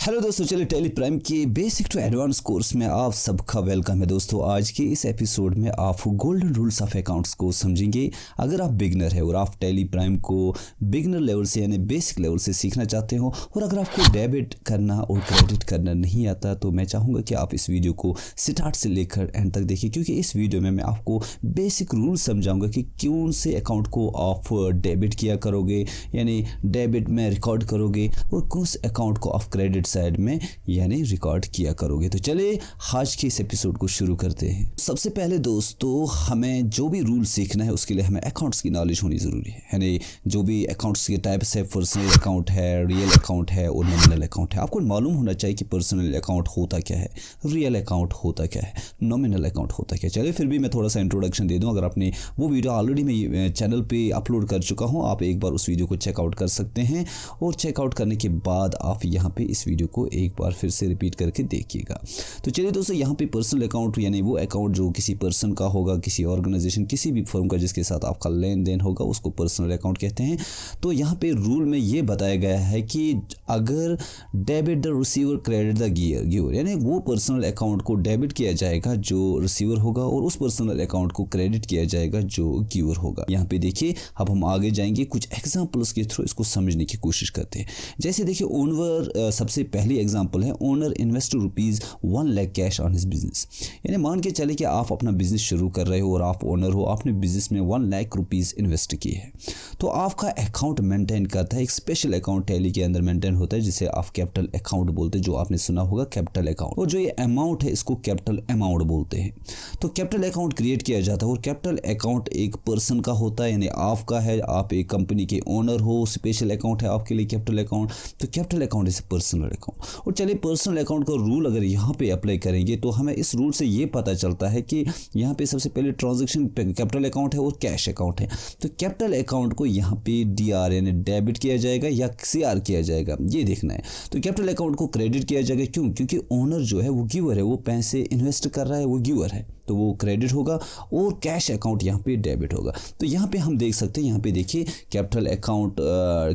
Hello दोस्तों, चलिए Tally Prime के बेसिक टू एडवांस कोर्स में आप सबका वेलकम है। दोस्तों आज के इस एपिसोड में आप गोल्डन रूल्स ऑफ अकाउंट्स को समझेंगे। अगर आप बिगनर है और आप टेली प्राइम को बिगनर लेवल से यानी बेसिक लेवल से सीखना चाहते हो और अगर आपको डेबिट करना और क्रेडिट करना नहीं आता तो मैं चाहूँगा कि आप इस वीडियो को स्टार्ट से लेकर एंड तक देखिए, क्योंकि इस वीडियो में मैं आपको बेसिक रूल समझाऊँगा कि कौन से अकाउंट को आप डेबिट किया करोगे यानी डेबिट में रिकॉर्ड करोगे और कौन से अकाउंट को आप क्रेडिट साइड में यानी रिकॉर्ड किया करोगे। तो चलिए आज के इस एपिसोड को शुरू करते हैं। सबसे पहले दोस्तों हमें जो भी रूल सीखना है उसके लिए हमें अकाउंट्स की नॉलेज होनी ज़रूरी है। यानी जो भी अकाउंट्स के टाइप्स है, पर्सनल अकाउंट है, रियल अकाउंट है और नॉमिनल अकाउंट है। आपको मालूम होना चाहिए कि पर्सनल अकाउंट होता क्या है, रियल अकाउंट होता क्या है, नॉमिनल अकाउंट होता क्या है। चलिए फिर भी मैं थोड़ा सा इंट्रोडक्शन दे दूँ। अगर आपने वो वीडियो ऑलरेडी मैं चैनल पर अपलोड कर चुका हूँ, आप एक बार उस वीडियो को चेकआउट कर सकते हैं और चेकआउट करने के बाद आप यहाँ पे इस वीडियो को एक बार फिर से रिपीट करके देखिएगा। तो चलिए दोस्तों यहाँ पे पर्सनल अकाउंट यानी वो अकाउंट जो किसी पर्सन का होगा, किसी ऑर्गेनाइजेशन, किसी भी फर्म का जिसके साथ आपका लेन देन होगा उसको पर्सनल अकाउंट कहते हैं। तो यहाँ पे रूल में ये बताया गया है कि अगर debit the receiver credit the giver यानी वो पर्सनल अकाउंट को डेबिट किया जाएगा जो रिसीवर होगा और उस पर्सनल अकाउंट को क्रेडिट किया जाएगा जो गिवर होगा। यहाँ पे देखिए अब हम आगे जाएंगे, कुछ एग्जाम्पल्स के थ्रू इसको समझने की कोशिश करते हैं। जैसे देखिए ओनर सबसे पहली एग्जांपल है, owner invest ₹1 lakh cash on his business. यानी मान के चले कि आप अपना बिजनेस शुरू कर रहे हो और आप ओनर हो, आपने बिजनेस में ₹1 लाख इन्वेस्ट किए हैं। तो आपका अकाउंट मेंटेन करता है, एक स्पेशल अकाउंट टैली के अंदर मेंटेन होता है जिसे आप कैपिटल अकाउंट बोलते हैं, जो आपने सुना होगा कैपिटल अकाउंट। और जो ये अमाउंट है इसको कैपिटल अमाउंट बोलते हैं। तो कैपिटल अकाउंट क्रिएट किया जाता है और कैपिटल अकाउंट एक पर्सन का होता है यानी आपका है, आप एक कंपनी के ओनर हो, स्पेशल अकाउंट है आपके लिए कैपिटल अकाउंट। तो capital account is personal account. और चलिए पर्सनल अकाउंट का रूल अगर यहाँ पे अप्लाई करेंगे तो हमें इस रूल से ये पता चलता है कि यहाँ पे सबसे पहले ट्रांजैक्शन कैपिटल अकाउंट है और कैश अकाउंट है। तो कैपिटल अकाउंट को यहाँ पे डीआर यानी डेबिट किया जाएगा या सीआर किया जाएगा, ये देखना है। तो कैपिटल अकाउंट को क्रेडिट किया जाएगा, क्यों? क्योंकि ओनर जो है वो गिवर है, वो पैसे इन्वेस्ट कर रहा है, वो गिवर है तो वो क्रेडिट होगा और कैश अकाउंट यहाँ पे डेबिट होगा। तो यहाँ पे हम देख सकते हैं, यहाँ पे देखिए कैपिटल अकाउंट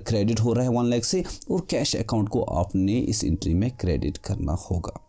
क्रेडिट हो रहा है 1 लाख से और कैश अकाउंट को आपने इस एंट्री में क्रेडिट करना होगा।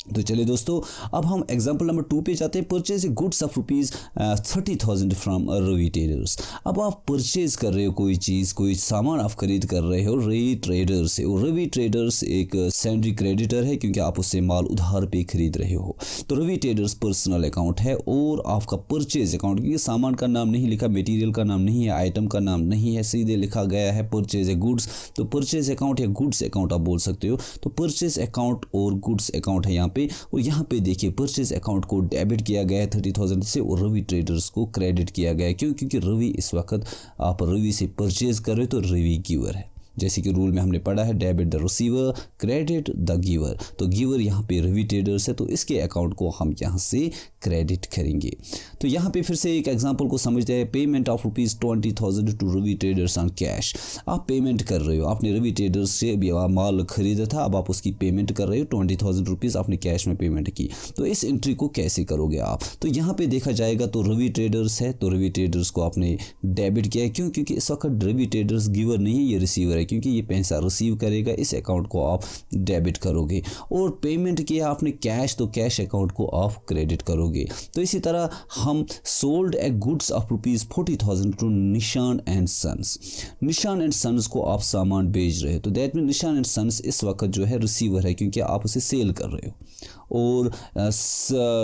तो चलिए दोस्तों अब हम एग्जांपल नंबर 2 पे जाते हैं। Purchase goods of ₹30,000 from Ravi traders. अब आप परचेज कर रहे हो कोई चीज़, कोई सामान आप खरीद कर रहे हो रवि ट्रेडर्स से, और रवि ट्रेडर्स एक सैलरी क्रेडिटर है क्योंकि आप उससे माल उधार पे खरीद रहे हो। तो रवि ट्रेडर्स पर्सनल अकाउंट है और आपका परचेज अकाउंट, क्योंकि सामान का नाम नहीं लिखा, मटेरियल का नाम नहीं है, आइटम का नाम नहीं है, सीधे लिखा गया है परचेज ए गुड्स। तो परचेज अकाउंट या गुड्स अकाउंट आप बोल सकते हो। तो परचेज अकाउंट और गुड्स अकाउंट है यहाँ पे। और यहाँ पे देखिए परचेज अकाउंट को डेबिट किया गया है 30,000 से और रवि ट्रेडर्स को क्रेडिट किया गया है। क्यों? क्योंकि रवि इस वक्त आप रवि से परचेज कर रहे हो तो रवि गिवर है। जैसे कि रूल में हमने पढ़ा है debit the receiver credit the giver. तो गिवर यहाँ पे रवि ट्रेडर्स है तो इसके अकाउंट को हम यहाँ से क्रेडिट करेंगे। तो यहाँ पे फिर से एक एग्जांपल को समझते हैं। Payment of ₹20,000 to Ravi traders on cash. आप पेमेंट कर रहे हो, आपने रवि ट्रेडर्स से भी माल खरीदा था, अब आप उसकी पेमेंट कर रहे हो ₹20,000 आपने कैश में पेमेंट की। तो इस एंट्री को कैसे करोगे आप? तो यहाँ पे देखा जाएगा तो रवि ट्रेडर्स है तो रवि ट्रेडर्स को आपने डेबिट किया है। क्यों? क्योंकि इस वक्त रवि ट्रेडर्स गिवर नहीं है, ये रिसीवर है, क्योंकि ये पैसा रिसीव करेगा, इस अकाउंट को आप डेबिट करोगे। और पेमेंट किया आपने कैश तो कैश अकाउंट को आप क्रेडिट करोगे। तो इसी तरह हम sold a goods of ₹40,000 to Nishan and sons. Nishan and sons को आप सामान बेच रहे हो तो that mean Nishan and sons इस वक्त जो है रिसीवर है क्योंकि आप उसे सेल कर रहे हो। और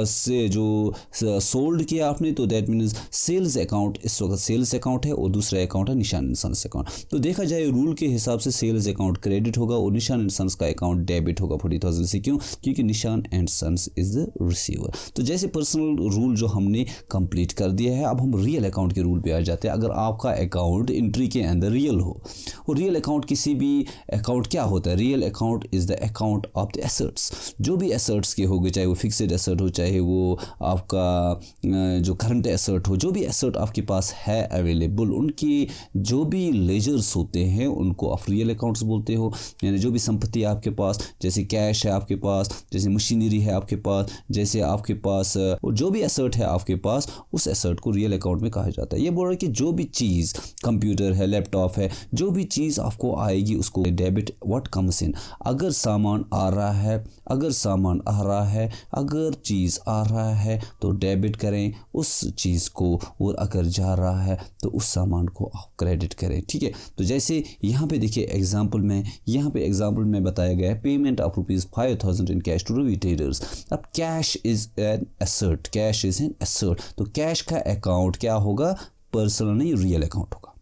से जो सोल्ड किया आपने तो दैट मीन्स सेल्स अकाउंट इस वक्त सेल्स अकाउंट है और दूसरा अकाउंट है निशान एंड सन्स अकाउंट। तो देखा जाए रूल के हिसाब से सेल्स अकाउंट क्रेडिट होगा और निशान एंड सन्स का अकाउंट डेबिट होगा 40,000 से। क्यों? क्योंकि Nishan and sons is the receiver. तो जैसे पर्सनल रूल जो हमने कंप्लीट कर दिया है, अब हम रियल अकाउंट के रूल पे आ जाते हैं। अगर आपका अकाउंट एंट्री के अंदर रियल हो, और रियल अकाउंट किसी भी अकाउंट क्या होता है? Real account is the account of the assets. जो भी एसेट्स के हो गए, चाहे वो फिक्स्ड एसेट हो, चाहे वो आपका जो करंट एसेट हो, जो भी एसेट आपके पास है अवेलेबल, उनकी जो भी लेजर्स होते हैं उनको को आप रियल अकाउंट्स बोलते हो। यानी जो भी संपत्ति है आपके पास, जैसे कैश है आपके पास, जैसे मशीनरी है आपके पास, जैसे आपके पास जो भी एसेट है आपके पास, उस एसेट को रियल अकाउंट में कहा जाता है। ये बोल रहा है कि जो भी चीज़, कंप्यूटर है, लैपटॉप है, जो भी चीज़ आपको आएगी उसको डेबिट व्हाट कम्स इन। अगर सामान आ रहा है, अगर सामान आ रहा है, अगर चीज़ आ रहा है तो डेबिट करें उस चीज़ को, और अगर जा रहा है तो उस सामान को आप क्रेडिट करें। ठीक है, तो जैसे यहाँ पे देखिए एग्जांपल में बताया गया है payment of ₹5,000 in cash to retailers. अब cash is an asset, cash is an asset, तो कैश का अकाउंट क्या होगा? पर्सनल नहीं, रियल अकाउंट होगा।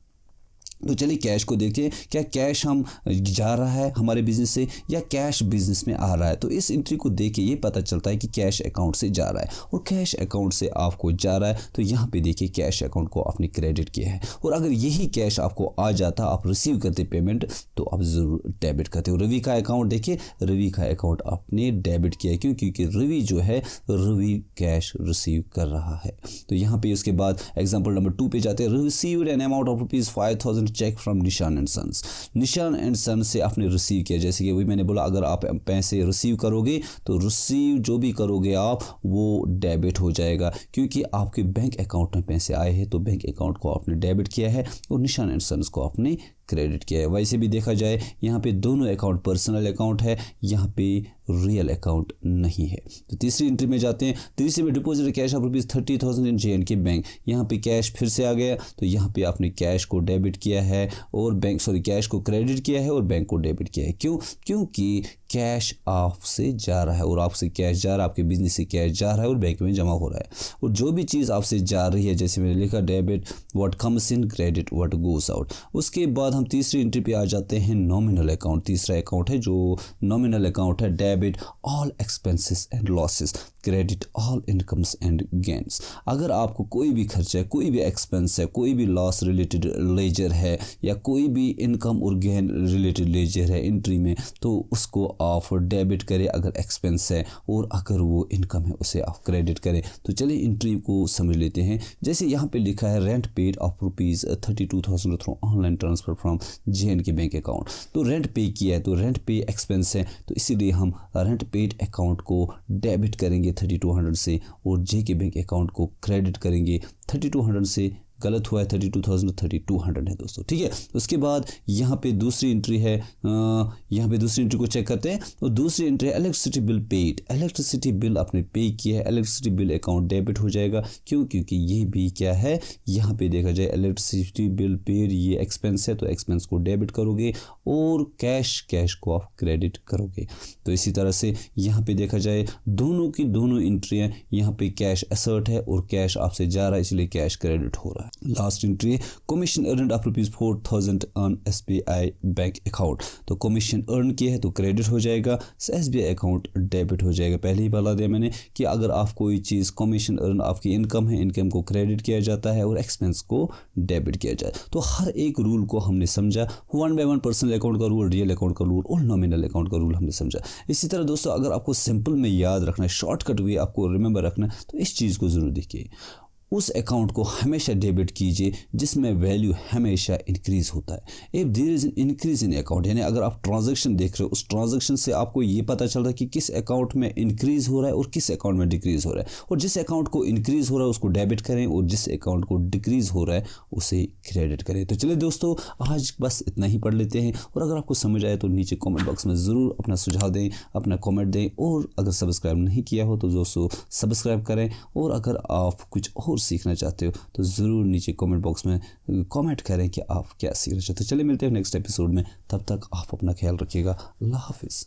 तो चलिए कैश को देखते हैं, क्या कैश हम जा रहा है हमारे बिजनेस से या कैश बिजनेस में आ रहा है। तो इस एंट्री को देख के ये पता चलता है कि कैश अकाउंट से जा रहा है, और कैश अकाउंट से आपको जा रहा है तो यहाँ पे देखिए कैश अकाउंट को आपने क्रेडिट किया है। और अगर यही कैश आपको आ जाता, आप रिसीव करते पेमेंट, तो आप ज़रूर डेबिट करते हो। रवि का अकाउंट देखिए, रवि का अकाउंट आपने डेबिट किया है, क्यों? क्योंकि रवि जो है, रवि कैश रिसीव कर रहा है। तो यहाँ पे उसके बाद एग्जाम्पल नंबर 2 पे जाते हैं। Received an amount of ₹5,000 cheque from Nishan and sons. Nishan and sons से आपने रिसीव किया। जैसे कि वही मैंने बोला, अगर आप पैसे रिसीव करोगे तो रिसीव जो भी करोगे आप वो डेबिट हो जाएगा, क्योंकि आपके बैंक अकाउंट में पैसे आए हैं तो बैंक अकाउंट को आपने डेबिट किया है और निशान एंड सन्स को आपने क्रेडिट किया है। वैसे भी देखा जाए यहाँ पे दोनों अकाउंट पर्सनल अकाउंट है, यहाँ पे रियल अकाउंट नहीं है। तो तीसरी एंट्री में जाते हैं। तीसरे में deposit cash of ₹30,000 in J&K bank. यहाँ पे कैश फिर से आ गया, तो यहाँ पे आपने कैश को डेबिट किया है और कैश को क्रेडिट किया है और बैंक को डेबिट किया है। क्यों? क्योंकि कैश आपसे जा रहा है, और आपसे कैश जा रहा है, आपके बिजनेस से कैश जा रहा है और बैंक में जमा हो रहा है। और जो भी चीज़ आपसे जा रही है, जैसे मैंने लिखा debit what comes in, credit what goes out. उसके बाद हम तीसरी एंट्री पे आ जाते हैं, नॉमिनल अकाउंट। तीसरा अकाउंट है जो नॉमिनल अकाउंट है, debit all expenses and losses, credit all incomes and gains. अगर आपको कोई भी खर्चा है, कोई भी एक्सपेंस है, कोई भी लॉस रिलेटेड लेजर है, या कोई भी इनकम और गेन रिलेटेड लेजर है एंट्री में, तो उसको आप डेबिट करें अगर एक्सपेंस है, और अगर वो इनकम है उसे आप क्रेडिट करें। तो चलिए एंट्री को समझ लेते हैं। जैसे यहाँ पे लिखा है rent paid of ₹32,000 through online transfer from J&K bank account. तो रेंट पे किया है, तो रेंट पे एक्सपेंस है, तो इसीलिए हम रेंट पेड अकाउंट को डेबिट करेंगे 3200 से, और J&K बैंक अकाउंट को क्रेडिट करेंगे 3200 से। गलत हुआ है, 32,200 है दोस्तों। ठीक है, उसके बाद यहाँ पे दूसरी एंट्री है, यहाँ पे दूसरी एंट्री को चेक करते हैं। तो दूसरी entry electricity bill paid. Electricity bill आपने पे किया है, इलेक्ट्रिसिटी बिल अकाउंट डेबिट हो जाएगा। क्यों? क्योंकि ये भी क्या है, यहाँ पे देखा जाए इलेक्ट्रिसिटी बिल पेड, ये एक्सपेंस है तो एक्सपेंस को डेबिट करोगे, और कैश को आप क्रेडिट करोगे। तो इसी तरह से यहाँ पे देखा जाए दोनों की दोनों एंट्रियाँ, यहाँ पे कैश एसेट है और कैश आपसे जा रहा है, इसलिए कैश क्रेडिट हो रहा है। लास्ट एंट्री है commission earned of ₹4,000 on SBI bank account. तो कमीशन अर्न किया है तो क्रेडिट हो जाएगा, SBI अकाउंट डेबिट हो जाएगा। पहले ही बता दिया मैंने कि अगर आप कोई चीज़ कमीशन अर्न, आपकी इनकम है, इनकम को क्रेडिट किया जाता है और एक्सपेंस को डेबिट किया जाए। तो हर एक रूल को हमने समझा, 1 by 1 पर्सनल अकाउंट का रूल, रियल अकाउंट का रूल और नॉमिनल अकाउंट का रूल हमने समझा। इसी तरह दोस्तों अगर आपको सिंपल में याद रखना है, शॉर्टकट वे आपको रिमेंबर रखना है, तो इस चीज़ को ज़रूर देखिए। उस अकाउंट को हमेशा डेबिट कीजिए जिसमें वैल्यू हमेशा इंक्रीज़ होता है। If there is an increase in account, यानी अगर आप ट्रांजैक्शन देख रहे हो, उस ट्रांजैक्शन से आपको ये पता चल रहा है कि किस अकाउंट में इंक्रीज़ हो रहा है और किस अकाउंट में डिक्रीज़ हो रहा है। और जिस अकाउंट को इंक्रीज़ हो रहा है उसको डेबिट करें, और जिस अकाउंट को डिक्रीज़ हो रहा है उसे क्रेडिट करें। तो चलिए दोस्तों आज बस इतना ही पढ़ लेते हैं, और अगर आपको समझ आए तो नीचे कॉमेंट बॉक्स में ज़रूर अपना सुझाव दें, अपना कॉमेंट दें, और अगर सब्सक्राइब नहीं किया हो तो दोस्तों सब्सक्राइब करें। और अगर आप कुछ और सीखना चाहते हो तो ज़रूर नीचे कमेंट बॉक्स में कमेंट करें कि आप क्या सीखना चाहते हो। चलिए मिलते हैं नेक्स्ट एपिसोड में, तब तक आप अपना ख्याल रखिएगा। अल्लाह हाफिज़।